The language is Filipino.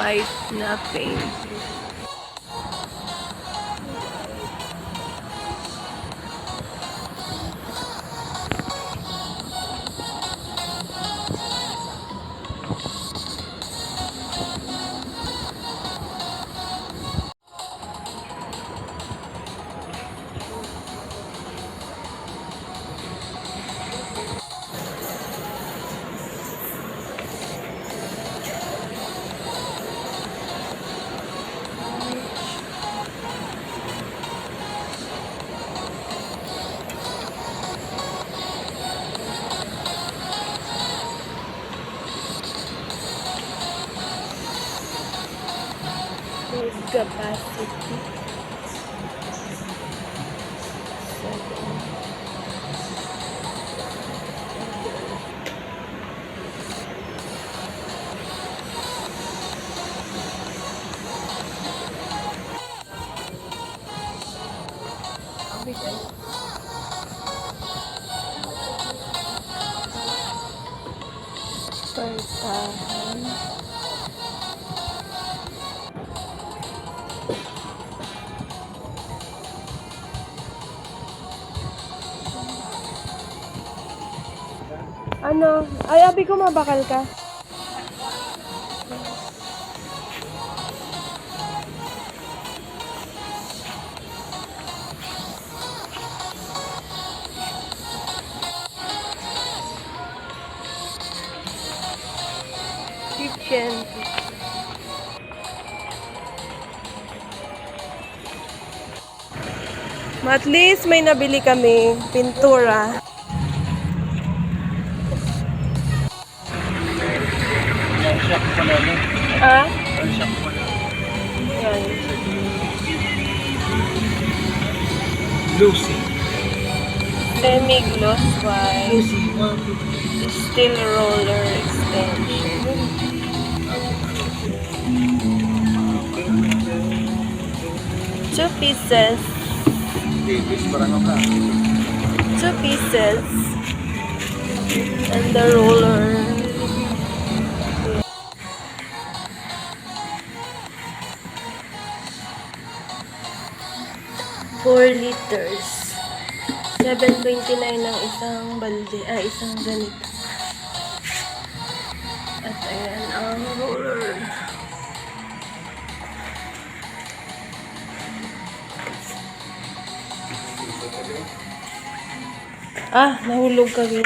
white na paint. Capacity 7. Pertahan. Ano? Ay, abi ko mabakal ka. Kitchen. At least may nabili kami pintura. Ah? Yan. Lucy. Semi-gloss white. Steel roller extension. 2 pieces. 2 pieces. And the roller. 4 liters. 7.29 ng isang balde. Isang ganito. At ayan ang roller. Nahulog kami.